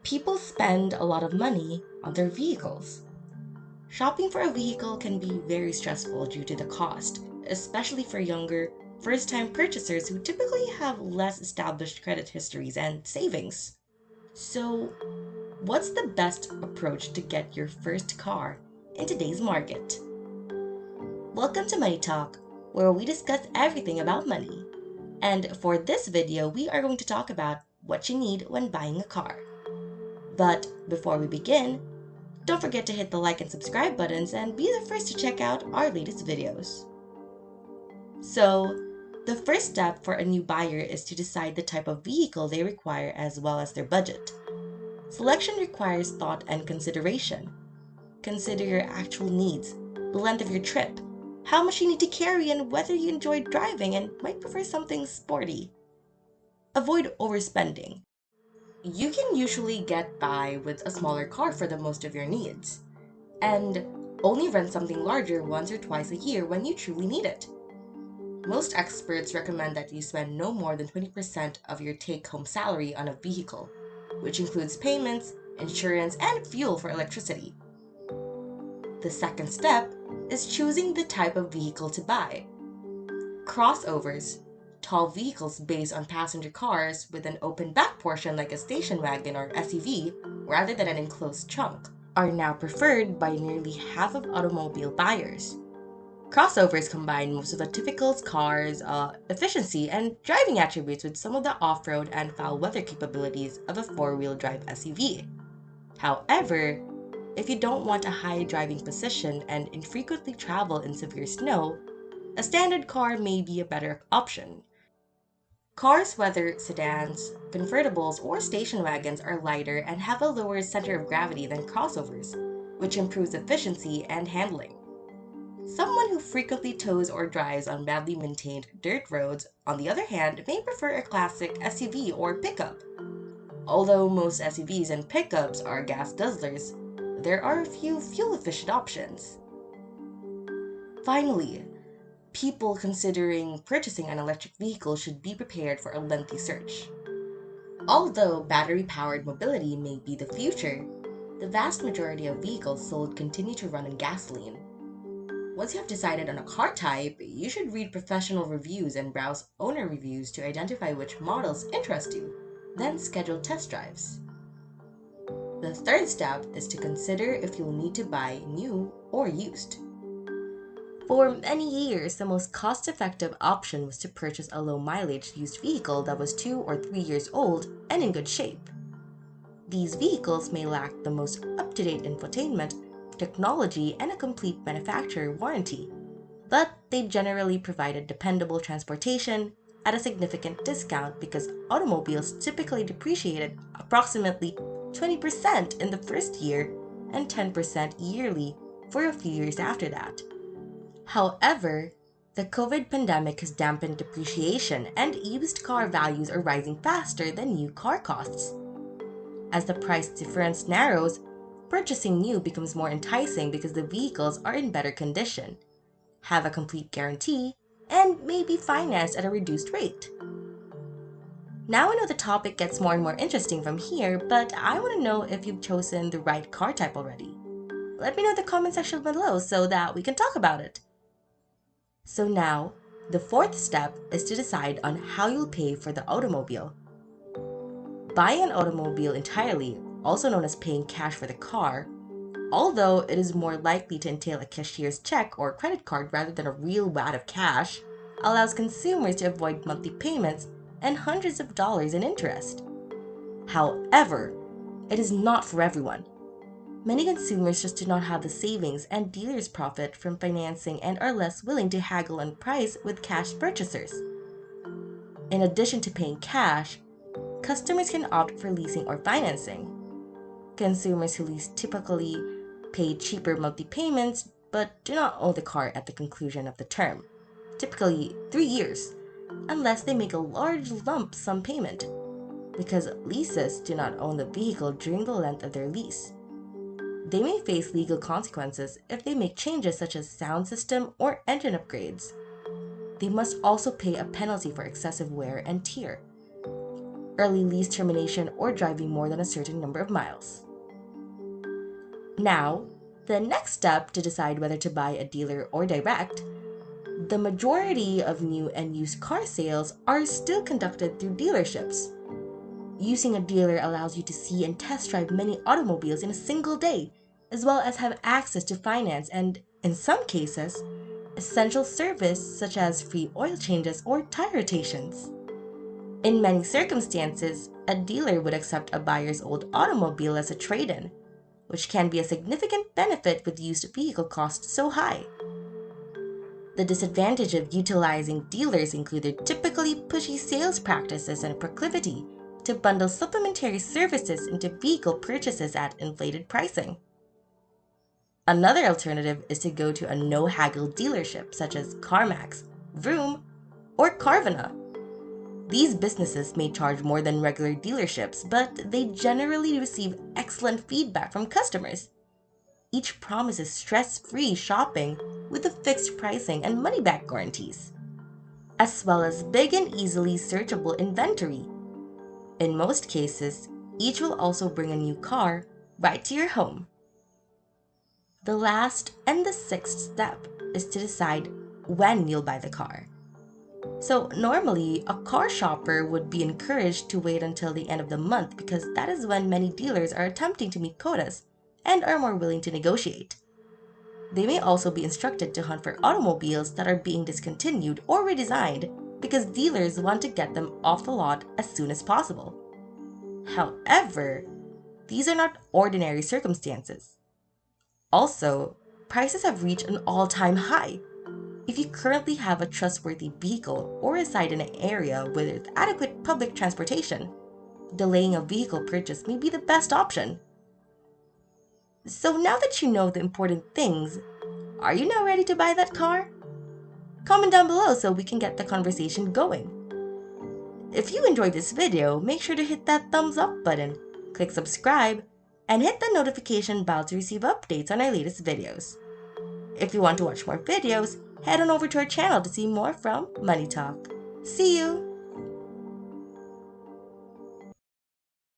People spend a lot of money on their vehicles. Shopping for a vehicle can be very stressful due to the cost, especially for younger, first-time purchasers who typically have less established credit histories and savings. So, what's the best approach to get your first car in today's market? Welcome to Money Talk, where we discuss everything about money. And for this video, we are going to talk about what you need when buying a car. But before we begin, don't forget to hit the like and subscribe buttons and be the first to check out our latest videos. So, the first step for a new buyer is to decide the type of vehicle they require as well as their budget. Selection requires thought and consideration. Consider your actual needs, the length of your trip, how much you need to carry, and whether you enjoy driving and might prefer something sporty. Avoid overspending. You can usually get by with a smaller car for the most of your needs, and only rent something larger once or twice a year when you truly need it. Most experts recommend that you spend no more than 20% of your take-home salary on a vehicle, which includes payments, insurance, and fuel for electricity. The second step is choosing the type of vehicle to buy. Crossovers, tall vehicles based on passenger cars with an open back portion like a station wagon or SUV, rather than an enclosed trunk, are now preferred by nearly half of automobile buyers. Crossovers combine most of a typical car's efficiency and driving attributes with some of the off-road and foul weather capabilities of a four-wheel drive SUV. However, if you don't want a high driving position and infrequently travel in severe snow, a standard car may be a better option. Cars, whether sedans, convertibles, or station wagons, are lighter and have a lower center of gravity than crossovers, which improves efficiency and handling. Someone who frequently tows or drives on badly maintained dirt roads, on the other hand, may prefer a classic SUV or pickup. Although most SUVs and pickups are gas guzzlers, there are a few fuel-efficient options. Finally, people considering purchasing an electric vehicle should be prepared for a lengthy search. Although battery-powered mobility may be the future, the vast majority of vehicles sold continue to run on gasoline. Once you have decided on a car type, you should read professional reviews and browse owner reviews to identify which models interest you, then schedule test drives. The third step is to consider if you'll need to buy new or used. For many years, the most cost-effective option was to purchase a low-mileage used vehicle that was 2 or 3 years old and in good shape. These vehicles may lack the most up-to-date infotainment, technology, and a complete manufacturer warranty, but they generally provided dependable transportation at a significant discount because automobiles typically depreciated approximately 20% in the first year and 10% yearly for a few years after that. However, the COVID pandemic has dampened depreciation and used car values are rising faster than new car costs. As the price difference narrows, purchasing new becomes more enticing because the vehicles are in better condition, have a complete guarantee, and may be financed at a reduced rate. Now I know the topic gets more and more interesting from here, but I want to know if you've chosen the right car type already. Let me know in the comment section below so that we can talk about it. So now, the fourth step is to decide on how you'll pay for the automobile. Buying an automobile entirely, also known as paying cash for the car, although it is more likely to entail a cashier's check or credit card rather than a real wad of cash, allows consumers to avoid monthly payments and hundreds of dollars in interest. However, it is not for everyone. Many consumers just do not have the savings, and dealers profit from financing and are less willing to haggle on price with cash purchasers. In addition to paying cash, customers can opt for leasing or financing. Consumers who lease typically pay cheaper monthly payments but do not own the car at the conclusion of the term, typically 3 years, unless they make a large lump sum payment, because leases do not own the vehicle during the length of their lease. They may face legal consequences if they make changes such as sound system or engine upgrades. They must also pay a penalty for excessive wear and tear. early lease termination, or driving more than a certain number of miles. Now, the next step to decide whether to buy a dealer or direct, the majority of new and used car sales are still conducted through dealerships. Using a dealer allows you to see and test drive many automobiles in a single day, as well as have access to finance and, in some cases, essential service such as free oil changes or tire rotations. In many circumstances, a dealer would accept a buyer's old automobile as a trade-in, which can be a significant benefit with used vehicle costs so high. The disadvantage of utilizing dealers include their typically pushy sales practices and proclivity to bundle supplementary services into vehicle purchases at inflated pricing. Another alternative is to go to a no-haggle dealership such as CarMax, Vroom, or Carvana. These businesses may charge more than regular dealerships, but they generally receive excellent feedback from customers. Each promises stress-free shopping with a fixed pricing and money-back guarantees, as well as big and easily searchable inventory. In most cases, each will also bring a new car right to your home. The last and the sixth step is to decide when you'll buy the car. So normally, a car shopper would be encouraged to wait until the end of the month because that is when many dealers are attempting to meet quotas and are more willing to negotiate. They may also be instructed to hunt for automobiles that are being discontinued or redesigned because dealers want to get them off the lot as soon as possible. However, these are not ordinary circumstances. Also, prices have reached an all-time high. If you currently have a trustworthy vehicle or reside in an area with adequate public transportation, delaying a vehicle purchase may be the best option. So now that you know the important things, are you now ready to buy that car? Comment down below so we can get the conversation going. If you enjoyed this video, make sure to hit that thumbs up button, click subscribe, and hit the notification bell to receive updates on our latest videos. If you want to watch more videos, head on over to our channel to see more from Money Talk. See you!